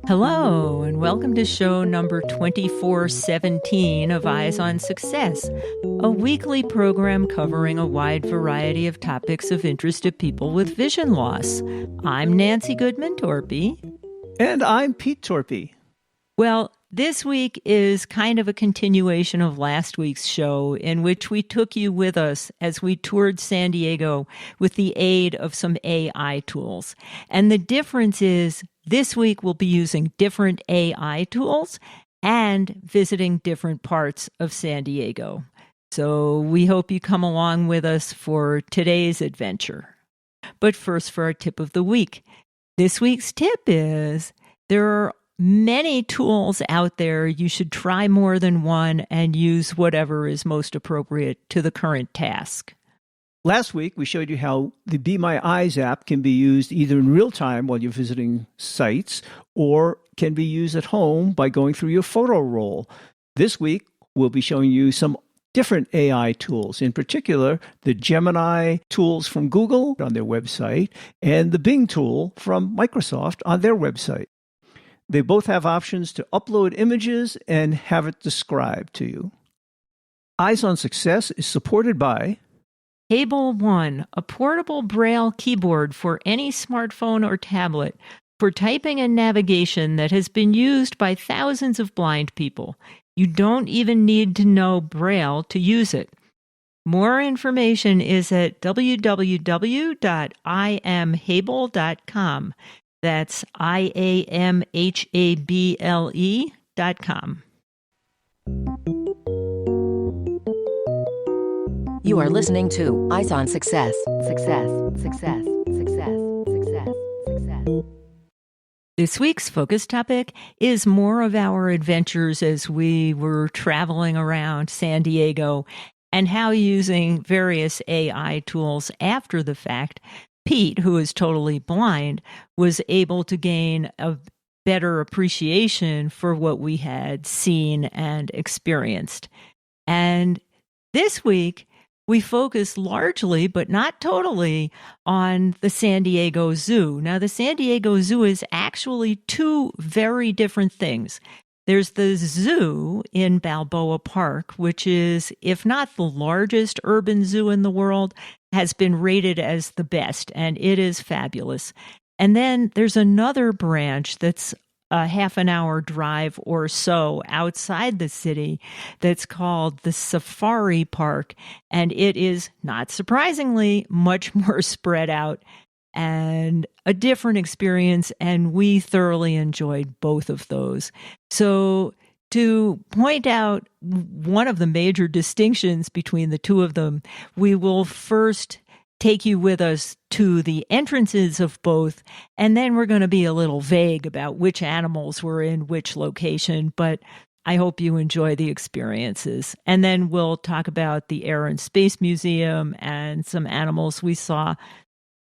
Hello, and welcome to show number 2417 of Eyes on Success, a weekly program covering a wide variety of topics of interest to people with vision loss. I'm Nancy Torpey. And I'm Pete Torpey. Well, this week is kind of a continuation of last week's show, in which we took you with us as we toured San Diego with the aid of some AI tools. And the difference is this week we'll be using different AI tools and visiting different parts of San Diego. So we hope you come along with us for today's adventure. But first, for our tip of the week. This week's tip is there are many tools out there. You should try more than one and use whatever is most appropriate to the current task. Last week, we showed you how the Be My Eyes app can be used either in real time while you're visiting sites or can be used at home by going through your photo roll. This week, we'll be showing you some different AI tools, in particular, the Gemini tools from Google on their website and the Bing tool from Microsoft on their website. They both have options to upload images and have it described to you. Eyes on Success is supported by Table 1, a portable Braille keyboard for any smartphone or tablet for typing and navigation that has been used by thousands of blind people. You don't even need to know Braille to use it. More information is at www.imhable.com. That's IAMHABLE.com. You are listening to Eyes on Success. Success, success, success, success, success. This week's focus topic is more of our adventures as we were traveling around San Diego and how using various AI tools after the fact, Pete, who is totally blind, was able to gain a better appreciation for what we had seen and experienced. And this week, we focus largely, but not totally, on the San Diego Zoo. Now, the San Diego Zoo is actually two very different things. There's the zoo in Balboa Park, which is, if not the largest urban zoo in the world, has been rated as the best, and it is fabulous. And then there's another branch that's a half an hour drive or so outside the city that's called the Safari Park, and it is, not surprisingly, much more spread out and a different experience, and we thoroughly enjoyed both of those. So to point out one of the major distinctions between the two of them, we will first take you with us to the entrances of both, and then we're going to be a little vague about which animals were in which location, but I hope you enjoy the experiences. And then we'll talk about the Air and Space Museum and some animals we saw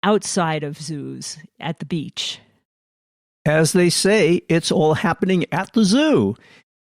outside of zoos at the beach. As they say, it's all happening at the zoo.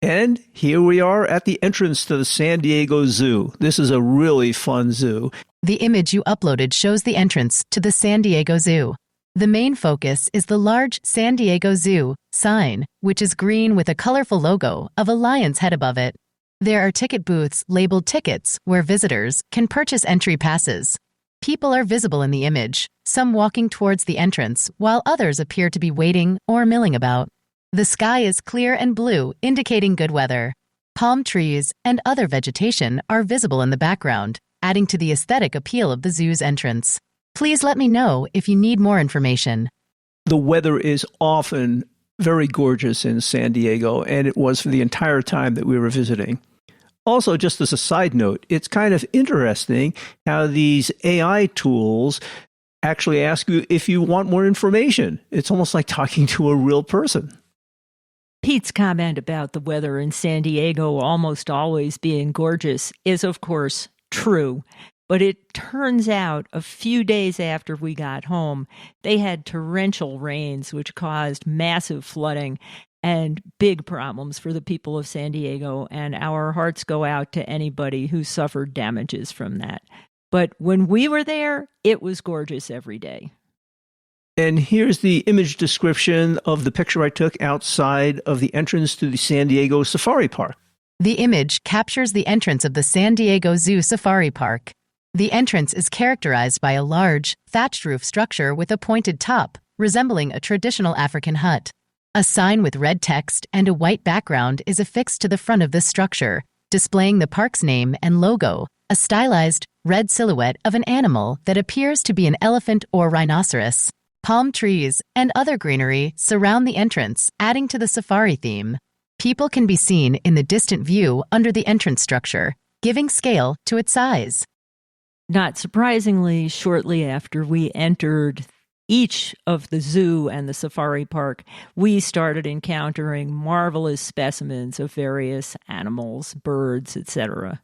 And here we are at the entrance to the San Diego Zoo. This is a really fun zoo. The image you uploaded shows the entrance to the San Diego Zoo. The main focus is the large San Diego Zoo sign, which is green with a colorful logo of a lion's head above it. There are ticket booths labeled tickets where visitors can purchase entry passes. People are visible in the image, some walking towards the entrance, while others appear to be waiting or milling about. The sky is clear and blue, indicating good weather. Palm trees and other vegetation are visible in the background, adding to the aesthetic appeal of the zoo's entrance. Please let me know if you need more information. The weather is often very gorgeous in San Diego, and it was for the entire time that we were visiting. Also, just as a side note, it's kind of interesting how these AI tools actually ask you if you want more information. It's almost like talking to a real person. Pete's comment about the weather in San Diego almost always being gorgeous is, of course, true. But it turns out a few days after we got home, they had torrential rains, which caused massive flooding and big problems for the people of San Diego. And our hearts go out to anybody who suffered damages from that. But when we were there, it was gorgeous every day. And here's the image description of the picture I took outside of the entrance to the San Diego Safari Park. The image captures the entrance of the San Diego Zoo Safari Park. The entrance is characterized by a large, thatched roof structure with a pointed top, resembling a traditional African hut. A sign with red text and a white background is affixed to the front of this structure, displaying the park's name and logo, a stylized, red silhouette of an animal that appears to be an elephant or rhinoceros. Palm trees and other greenery surround the entrance, adding to the safari theme. People can be seen in the distant view under the entrance structure, giving scale to its size. Not surprisingly, shortly after we entered each of the zoo and the safari park, we started encountering marvelous specimens of various animals, birds, etc.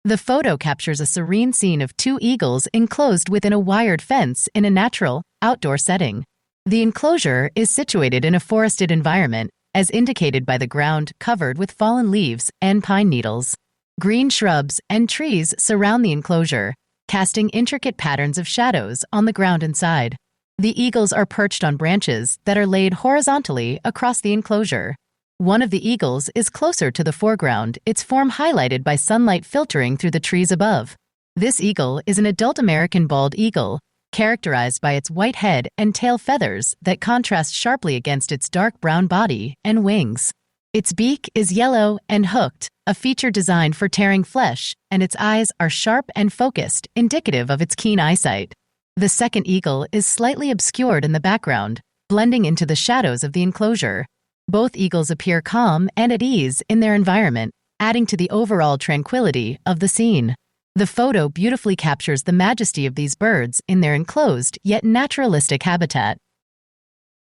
The photo captures a serene scene of two eagles enclosed within a wired fence in a natural, outdoor setting. The enclosure is situated in a forested environment, as indicated by the ground covered with fallen leaves and pine needles. Green shrubs and trees surround the enclosure, casting intricate patterns of shadows on the ground inside. The eagles are perched on branches that are laid horizontally across the enclosure. One of the eagles is closer to the foreground, its form highlighted by sunlight filtering through the trees above. This eagle is an adult American bald eagle, characterized by its white head and tail feathers that contrast sharply against its dark brown body and wings. Its beak is yellow and hooked, a feature designed for tearing flesh, and its eyes are sharp and focused, indicative of its keen eyesight. The second eagle is slightly obscured in the background, blending into the shadows of the enclosure. Both eagles appear calm and at ease in their environment, adding to the overall tranquility of the scene. The photo beautifully captures the majesty of these birds in their enclosed yet naturalistic habitat.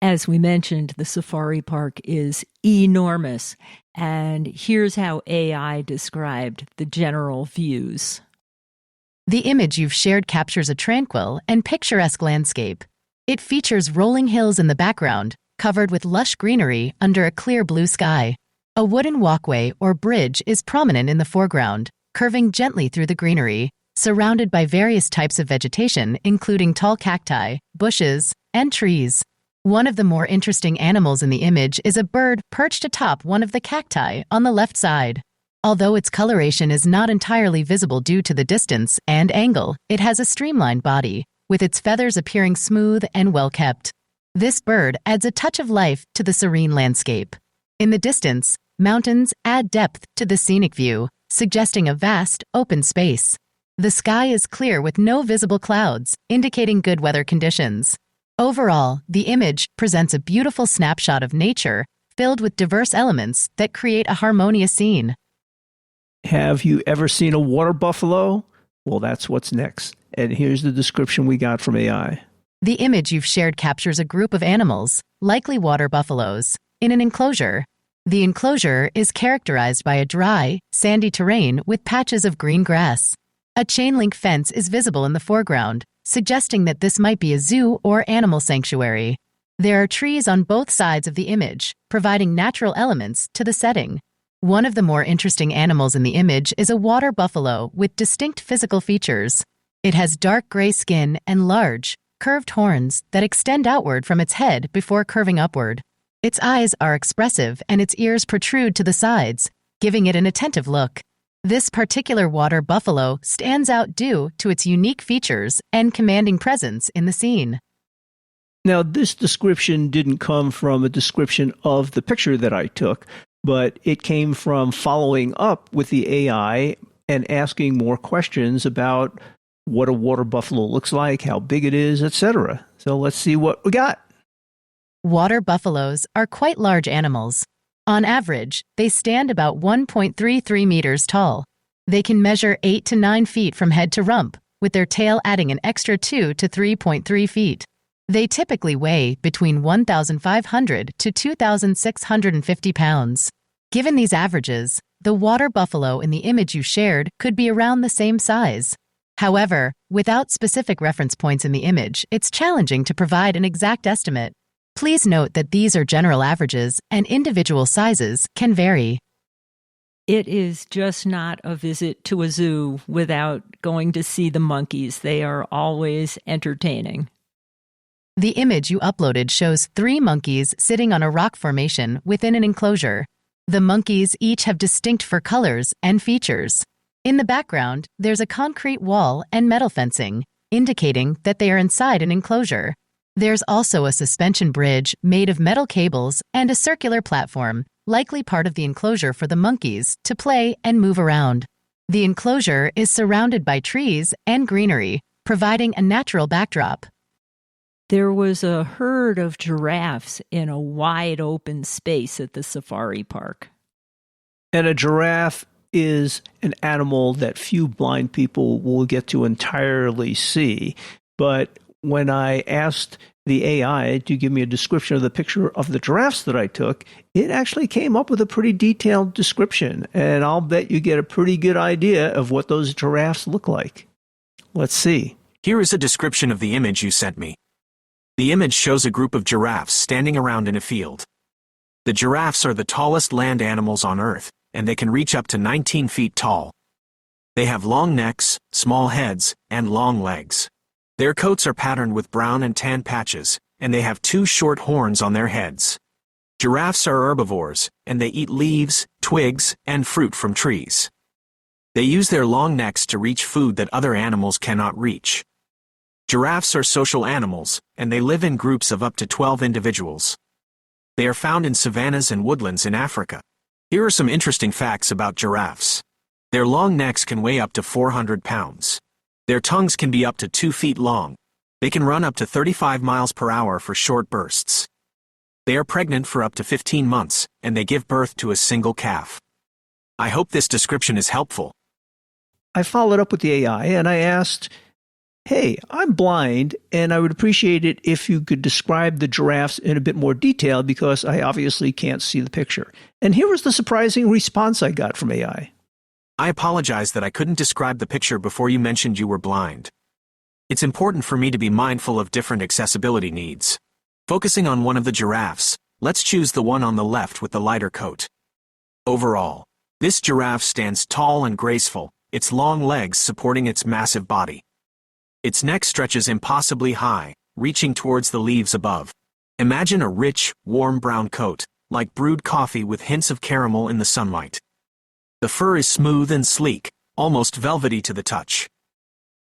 As we mentioned, the safari park is enormous, and here's how AI described the general views. The image you've shared captures a tranquil and picturesque landscape. It features rolling hills in the background, covered with lush greenery under a clear blue sky. A wooden walkway or bridge is prominent in the foreground, curving gently through the greenery, surrounded by various types of vegetation, including tall cacti, bushes, and trees. One of the more interesting animals in the image is a bird perched atop one of the cacti on the left side. Although its coloration is not entirely visible due to the distance and angle, it has a streamlined body, with its feathers appearing smooth and well-kept. This bird adds a touch of life to the serene landscape. In the distance, mountains add depth to the scenic view, suggesting a vast, open space. The sky is clear with no visible clouds, indicating good weather conditions. Overall, the image presents a beautiful snapshot of nature, filled with diverse elements that create a harmonious scene. Have you ever seen a water buffalo? Well, that's what's next. And here's the description we got from AI. The image you've shared captures a group of animals, likely water buffaloes, in an enclosure. The enclosure is characterized by a dry, sandy terrain with patches of green grass. A chain-link fence is visible in the foreground, suggesting that this might be a zoo or animal sanctuary. There are trees on both sides of the image, providing natural elements to the setting. One of the more interesting animals in the image is a water buffalo with distinct physical features. It has dark gray skin and large, curved horns that extend outward from its head before curving upward. Its eyes are expressive and its ears protrude to the sides, giving it an attentive look. This particular water buffalo stands out due to its unique features and commanding presence in the scene. Now, this description didn't come from a description of the picture that I took, but it came from following up with the AI and asking more questions about what a water buffalo looks like, how big it is, etc. So let's see what we got. Water buffaloes are quite large animals. On average, they stand about 1.33 meters tall. They can measure 8 to 9 feet from head to rump, with their tail adding an extra 2 to 3.3 feet. They typically weigh between 1,500 to 2,650 pounds. Given these averages, the water buffalo in the image you shared could be around the same size. However, without specific reference points in the image, it's challenging to provide an exact estimate. Please note that these are general averages and individual sizes can vary. It is just not a visit to a zoo without going to see the monkeys. They are always entertaining. The image you uploaded shows 3 monkeys sitting on a rock formation within an enclosure. The monkeys each have distinct fur colors and features. In the background, there's a concrete wall and metal fencing, indicating that they are inside an enclosure. There's also a suspension bridge made of metal cables and a circular platform, likely part of the enclosure for the monkeys to play and move around. The enclosure is surrounded by trees and greenery, providing a natural backdrop. There was a herd of giraffes in a wide open space at the safari park. And a giraffe is an animal that few blind people will get to entirely see. But when I asked the AI to give me a description of the picture of the giraffes that I took, it actually came up with a pretty detailed description. And I'll bet you get a pretty good idea of what those giraffes look like. Let's see. Here is a description of the image you sent me. The image shows a group of giraffes standing around in a field. The giraffes are the tallest land animals on Earth, and they can reach up to 19 feet tall. They have long necks, small heads, and long legs. Their coats are patterned with brown and tan patches, and they have 2 short horns on their heads. Giraffes are herbivores, and they eat leaves, twigs, and fruit from trees. They use their long necks to reach food that other animals cannot reach. Giraffes are social animals, and they live in groups of up to 12 individuals. They are found in savannas and woodlands in Africa. Here are some interesting facts about giraffes. Their long necks can weigh up to 400 pounds. Their tongues can be up to 2 feet long. They can run up to 35 miles per hour for short bursts. They are pregnant for up to 15 months, and they give birth to a single calf. I hope this description is helpful. I followed up with the AI and I asked, hey, I'm blind, and I would appreciate it if you could describe the giraffes in a bit more detail because I obviously can't see the picture. And here was the surprising response I got from AI. I apologize that I couldn't describe the picture before you mentioned you were blind. It's important for me to be mindful of different accessibility needs. Focusing on one of the giraffes, let's choose the one on the left with the lighter coat. Overall, this giraffe stands tall and graceful, its long legs supporting its massive body. Its neck stretches impossibly high, reaching towards the leaves above. Imagine a rich, warm brown coat, like brewed coffee with hints of caramel in the sunlight. The fur is smooth and sleek, almost velvety to the touch.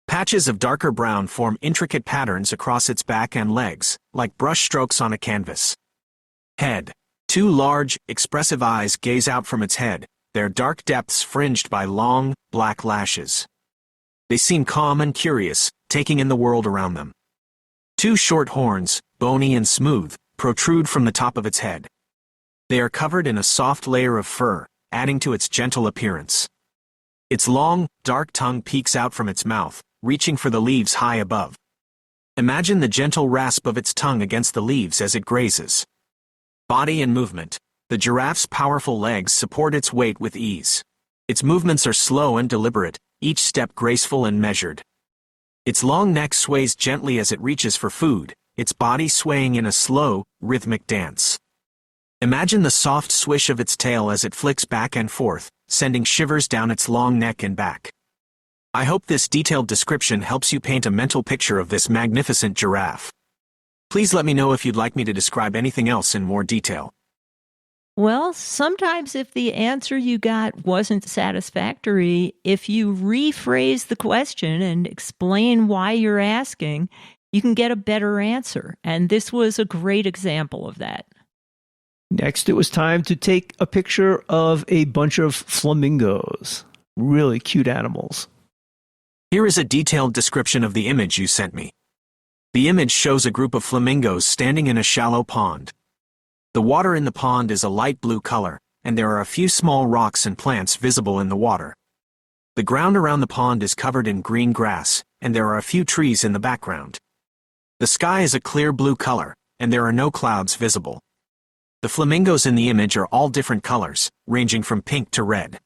Patches of darker brown form intricate patterns across its back and legs, like brush strokes on a canvas. Head. 2 large, expressive eyes gaze out from its head, their dark depths fringed by long, black lashes. They seem calm and curious, taking in the world around them. 2 short horns, bony and smooth, protrude from the top of its head. They are covered in a soft layer of fur, adding to its gentle appearance. Its long, dark tongue peeks out from its mouth, reaching for the leaves high above. Imagine the gentle rasp of its tongue against the leaves as it grazes. Body and movement. The giraffe's powerful legs support its weight with ease. Its movements are slow and deliberate, each step graceful and measured. Its long neck sways gently as it reaches for food, its body swaying in a slow, rhythmic dance. Imagine the soft swish of its tail as it flicks back and forth, sending shivers down its long neck and back. I hope this detailed description helps you paint a mental picture of this magnificent giraffe. Please let me know if you'd like me to describe anything else in more detail. Well, sometimes if the answer you got wasn't satisfactory, if you rephrase the question and explain why you're asking, you can get a better answer. And this was a great example of that. Next, it was time to take a picture of a bunch of flamingos. Really cute animals. Here is a detailed description of the image you sent me. The image shows a group of flamingos standing in a shallow pond. The water in the pond is a light blue color, and there are a few small rocks and plants visible in the water. The ground around the pond is covered in green grass, and there are a few trees in the background. The sky is a clear blue color, and there are no clouds visible. The flamingos in the image are all different colors, ranging from pink to red.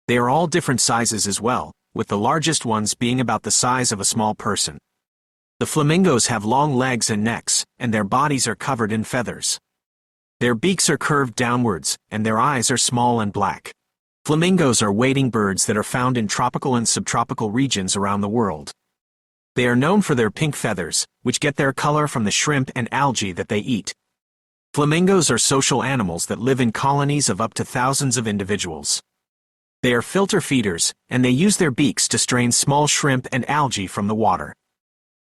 They are all different sizes as well, with the largest ones being about the size of a small person. The flamingos have long legs and necks, and their bodies are covered in feathers. Their beaks are curved downwards, and their eyes are small and black. Flamingos are wading birds that are found in tropical and subtropical regions around the world. They are known for their pink feathers, which get their color from the shrimp and algae that they eat. Flamingos are social animals that live in colonies of up to thousands of individuals. They are filter feeders, and they use their beaks to strain small shrimp and algae from the water.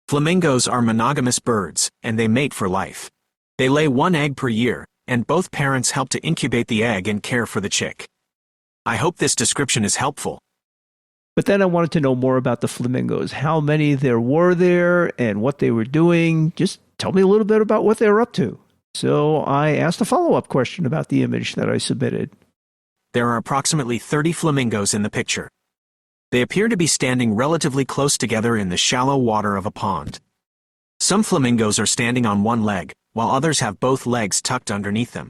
Flamingos are monogamous birds, and they mate for life. They lay one egg per year, and both parents help to incubate the egg and care for the chick. I hope this description is helpful. But then I wanted to know more about the flamingos, how many there were there and what they were doing. Just tell me a little bit about what they were up to. So I asked a follow-up question about the image that I submitted. There are approximately 30 flamingos in the picture. They appear to be standing relatively close together in the shallow water of a pond. Some flamingos are standing on one leg, while others have both legs tucked underneath them.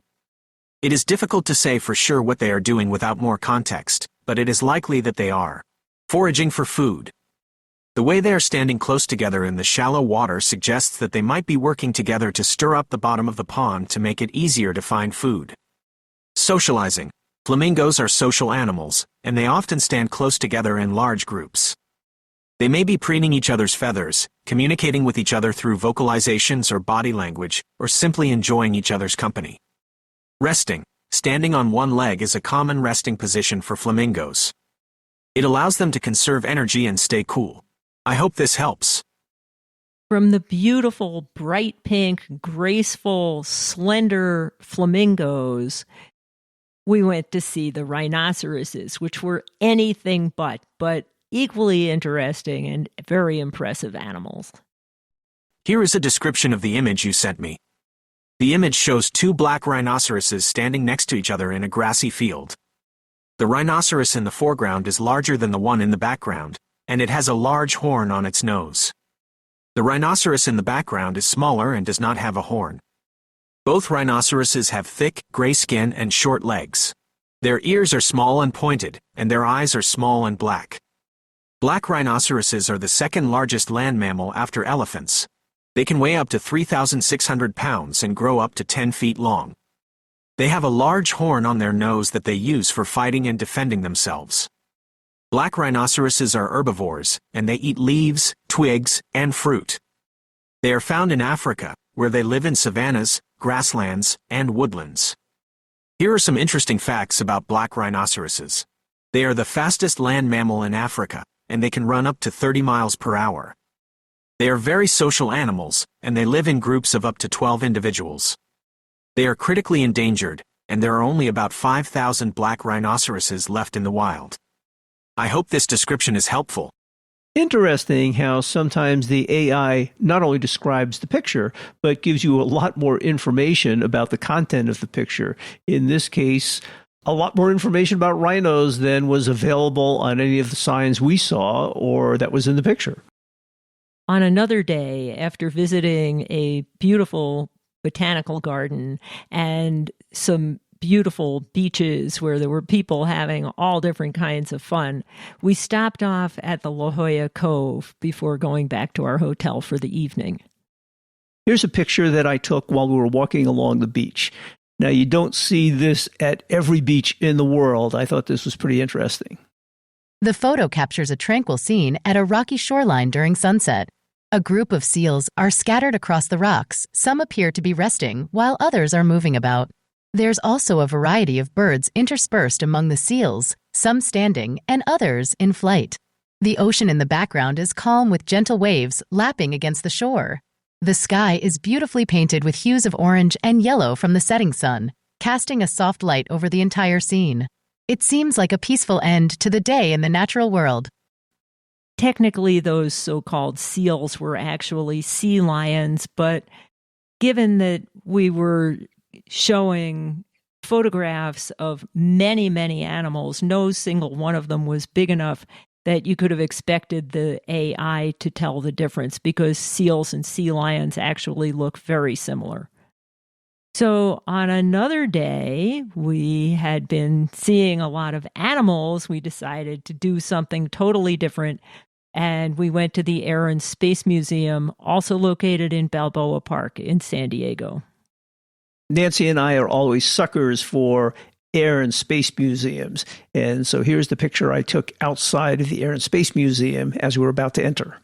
It is difficult to say for sure what they are doing without more context, but it is likely that they are foraging for food. The way they are standing close together in the shallow water suggests that they might be working together to stir up the bottom of the pond to make it easier to find food. Socializing. Flamingos are social animals, and they often stand close together in large groups. They may be preening each other's feathers, communicating with each other through vocalizations or body language, or simply enjoying each other's company. Resting. Standing on one leg is a common resting position for flamingos. It allows them to conserve energy and stay cool. I hope this helps. From the beautiful, bright pink, graceful, slender flamingos, we went to see the rhinoceroses, which were anything but equally interesting and very impressive animals. Here is a description of the image you sent me. The image shows two black rhinoceroses standing next to each other in a grassy field. The rhinoceros in the foreground is larger than the one in the background, and it has a large horn on its nose. The rhinoceros in the background is smaller and does not have a horn. Both rhinoceroses have thick, gray skin and short legs. Their ears are small and pointed, and their eyes are small and black. Black rhinoceroses are the second largest land mammal after elephants. They can weigh up to 3,600 pounds and grow up to 10 feet long. They have a large horn on their nose that they use for fighting and defending themselves. Black rhinoceroses are herbivores, and they eat leaves, twigs, and fruit. They are found in Africa, where they live in savannas, grasslands, and woodlands. Here are some interesting facts about black rhinoceroses. They are the fastest land mammal in Africa, and they can run up to 30 miles per hour. They are very social animals, and they live in groups of up to 12 individuals. They are critically endangered, and there are only about 5,000 black rhinoceroses left in the wild. I hope this description is helpful. Interesting how sometimes the AI not only describes the picture, but gives you a lot more information about the content of the picture. In this case, a lot more information about rhinos than was available on any of the signs we saw or that was in the picture. On another day, after visiting a beautiful botanical garden and some beautiful beaches where there were people having all different kinds of fun, we stopped off at the La Jolla Cove before going back to our hotel for the evening. Here's a picture that I took while we were walking along the beach. Now, you don't see this at every beach in the world. I thought this was pretty interesting. The photo captures a tranquil scene at a rocky shoreline during sunset. A group of seals are scattered across the rocks. Some appear to be resting, while others are moving about. There's also a variety of birds interspersed among the seals, some standing and others in flight. The ocean in the background is calm with gentle waves lapping against the shore. The sky is beautifully painted with hues of orange and yellow from the setting sun, casting a soft light over the entire scene. It seems like a peaceful end to the day in the natural world. Technically, those so-called seals were actually sea lions, but given that we were showing photographs of many, many animals, no single one of them was big enough that you could have expected the AI to tell the difference, because seals and sea lions actually look very similar. So on another day, we had been seeing a lot of animals. We decided to do something totally different, and we went to the Air and Space Museum, also located in Balboa Park in San Diego. Nancy and I are always suckers for air and space museums. And so here's the picture I took outside of the Air and Space Museum as we were about to enter.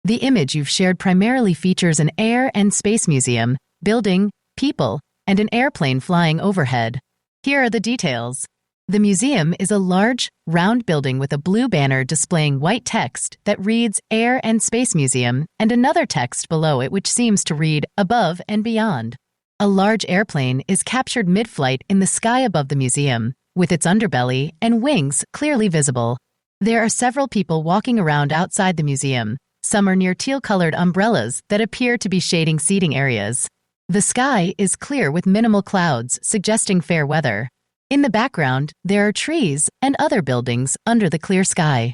The image you've shared primarily features an air and space museum, building, people, and an airplane flying overhead. Here are the details. The museum is a large, round building with a blue banner displaying white text that reads Air and Space Museum and another text below it which seems to read Above and Beyond. A large airplane is captured mid-flight in the sky above the museum, with its underbelly and wings clearly visible. There are several people walking around outside the museum. Some are near teal-colored umbrellas that appear to be shading seating areas. The sky is clear with minimal clouds, suggesting fair weather. In the background, there are trees and other buildings under the clear sky.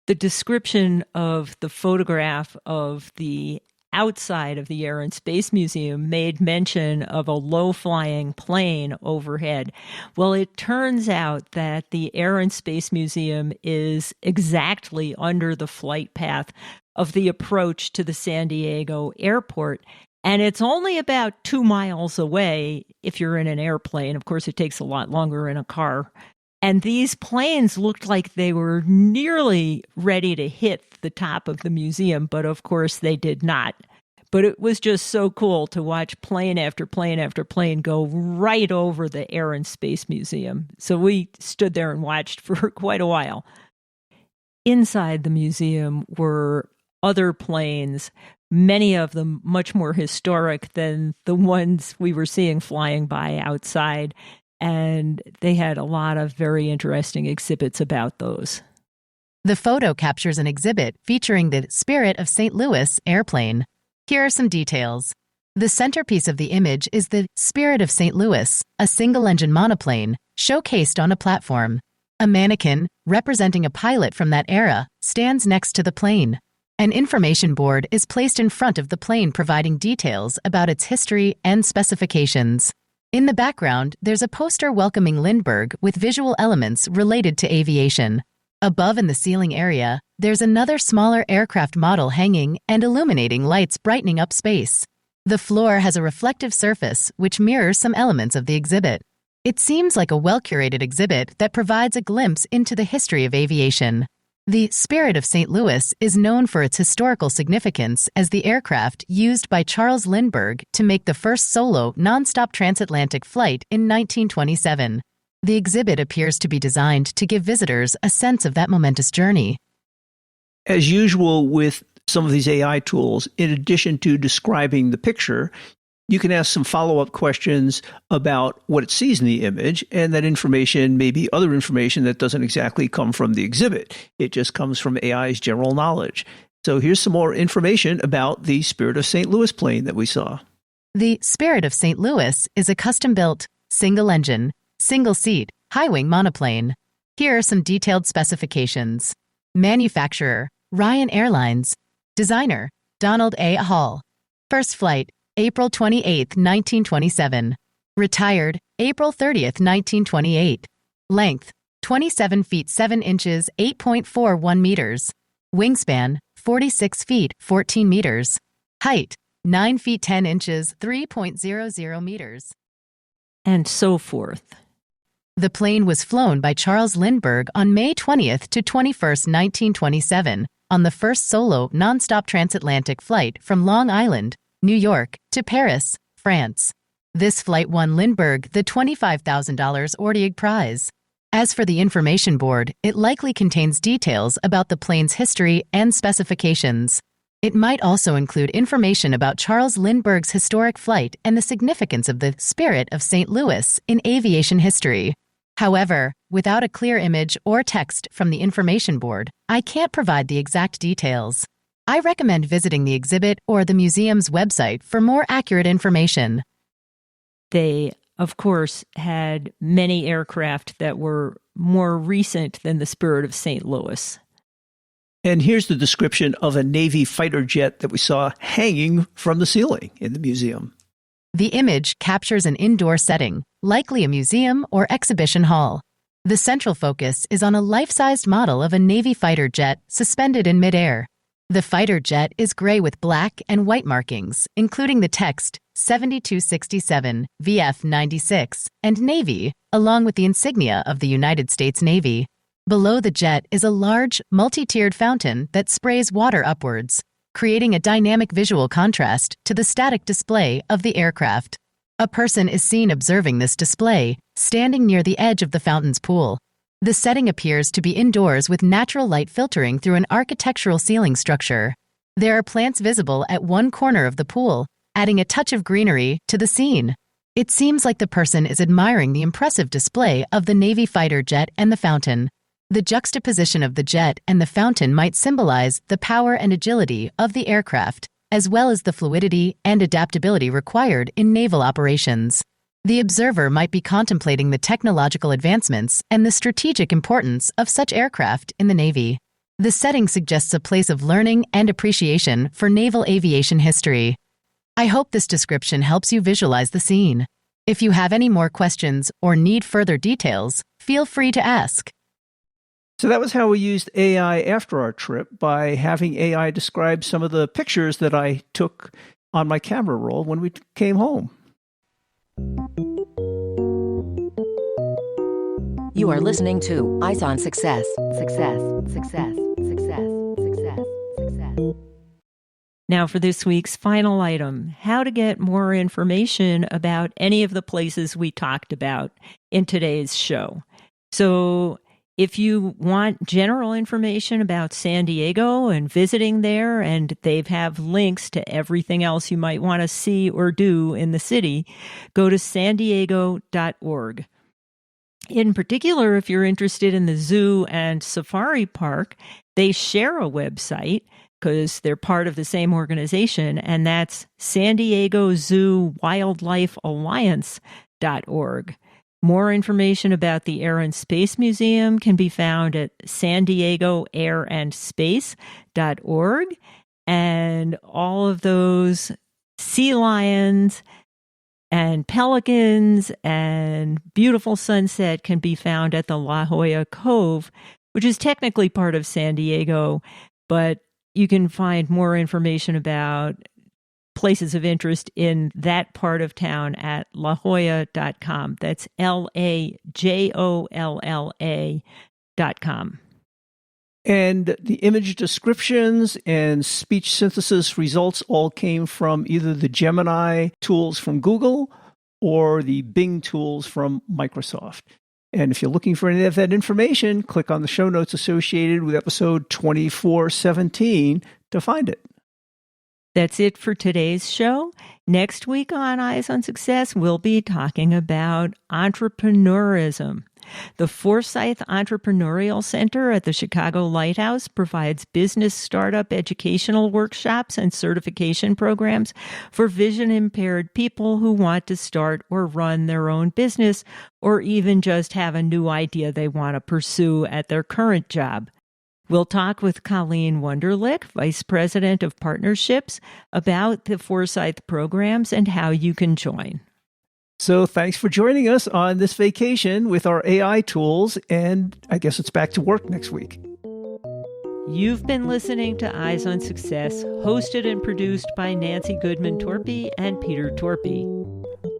The description of the photograph of the outside of the Air and Space Museum made mention of a low-flying plane overhead. Well, it turns out that the Air and Space Museum is exactly under the flight path of the approach to the San Diego airport. And it's only about 2 miles away if you're in an airplane. Of course, it takes a lot longer in a car. And these planes looked like they were nearly ready to hit the top of the museum, but of course they did not. But it was just so cool to watch plane after plane after plane go right over the Air and Space Museum. So we stood there and watched for quite a while. Inside the museum were other planes, many of them much more historic than the ones we were seeing flying by outside. And they had a lot of very interesting exhibits about those. The photo captures an exhibit featuring the Spirit of St. Louis airplane. Here are some details. The centerpiece of the image is the Spirit of St. Louis, a single-engine monoplane, showcased on a platform. A mannequin, representing a pilot from that era, stands next to the plane. An information board is placed in front of the plane providing details about its history and specifications. In the background, there's a poster welcoming Lindbergh with visual elements related to aviation. Above in the ceiling area, there's another smaller aircraft model hanging and illuminating lights brightening up space. The floor has a reflective surface which mirrors some elements of the exhibit. It seems like a well-curated exhibit that provides a glimpse into the history of aviation. The Spirit of St. Louis is known for its historical significance as the aircraft used by Charles Lindbergh to make the first solo nonstop transatlantic flight in 1927. The exhibit appears to be designed to give visitors a sense of that momentous journey. As usual with some of these AI tools, in addition to describing the picture, you can ask some follow-up questions about what it sees in the image, and that information may be other information that doesn't exactly come from the exhibit. It just comes from AI's general knowledge. So here's some more information about the Spirit of St. Louis plane that we saw. The Spirit of St. Louis is a custom-built, single-engine, single-seat, high-wing monoplane. Here are some detailed specifications. Manufacturer, Ryan Airlines. Designer, Donald A. Hall. First flight, April 28, 1927. Retired, April 30, 1928. Length, 27 feet 7 inches, 8.41 meters. Wingspan, 46 feet, 14 meters. Height, 9 feet 10 inches, 3.00 meters. And so forth. The plane was flown by Charles Lindbergh on May 20th to 21st, 1927, on the first solo nonstop transatlantic flight from Long Island, New York, to Paris, France. This flight won Lindbergh the $25,000 Orteig Prize. As for the information board, it likely contains details about the plane's history and specifications. It might also include information about Charles Lindbergh's historic flight and the significance of the Spirit of St. Louis in aviation history. However, without a clear image or text from the information board, I can't provide the exact details. I recommend visiting the exhibit or the museum's website for more accurate information. They, of course, had many aircraft that were more recent than the Spirit of St. Louis. And here's the description of a Navy fighter jet that we saw hanging from the ceiling in the museum. The image captures an indoor setting, likely a museum or exhibition hall. The central focus is on a life-sized model of a Navy fighter jet suspended in midair. The fighter jet is gray with black and white markings, including the text 7267 VF 96 and Navy, along with the insignia of the United States Navy. Below the jet is a large, multi-tiered fountain that sprays water upwards, creating a dynamic visual contrast to the static display of the aircraft. A person is seen observing this display, standing near the edge of the fountain's pool. The setting appears to be indoors with natural light filtering through an architectural ceiling structure. There are plants visible at one corner of the pool, adding a touch of greenery to the scene. It seems like the person is admiring the impressive display of the Navy fighter jet and the fountain. The juxtaposition of the jet and the fountain might symbolize the power and agility of the aircraft, as well as the fluidity and adaptability required in naval operations. The observer might be contemplating the technological advancements and the strategic importance of such aircraft in the Navy. The setting suggests a place of learning and appreciation for naval aviation history. I hope this description helps you visualize the scene. If you have any more questions or need further details, feel free to ask. So that was how we used AI after our trip, by having AI describe some of the pictures that I took on my camera roll when we came home. You are listening to Eyes on Success. Success, success, success, success, success. Now for this week's final item, how to get more information about any of the places we talked about in today's show. So if you want general information about San Diego and visiting there, and they have links to everything else you might want to see or do in the city, go to sandiego.org. In particular, if you're interested in the zoo and safari park, they share a website because they're part of the same organization, and that's San Diego Zoo Wildlife Alliance.org. More information about the Air and Space Museum can be found at sandiegoairandspace.org. And all of those sea lions and pelicans and beautiful sunset can be found at the La Jolla Cove, which is technically part of San Diego, but you can find more information about places of interest in that part of town at lajolla.com. That's LAJOLLA.com. And the image descriptions and speech synthesis results all came from either the Gemini tools from Google or the Bing tools from Microsoft. And if you're looking for any of that information, click on the show notes associated with episode 2417 to find it. That's it for today's show. Next week on Eyes on Success, we'll be talking about entrepreneurism. The Forsyth Entrepreneurial Center at the Chicago Lighthouse provides business startup educational workshops and certification programs for vision-impaired people who want to start or run their own business, or even just have a new idea they want to pursue at their current job. We'll talk with Colleen Wunderlich, Vice President of Partnerships, about the Forsyth programs and how you can join. So thanks for joining us on this vacation with our AI tools, and I guess it's back to work next week. You've been listening to Eyes on Success, hosted and produced by Nancy Torpey and Peter Torpey.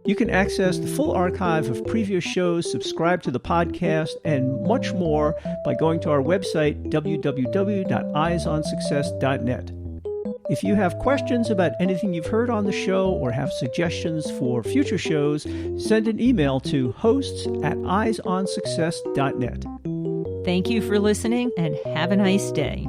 You can access the full archive of previous shows, subscribe to the podcast, and much more by going to our website, www.eyesonsuccess.net. If you have questions about anything you've heard on the show or have suggestions for future shows, send an email to hosts@eyesonsuccess.net. Thank you for listening and have a nice day.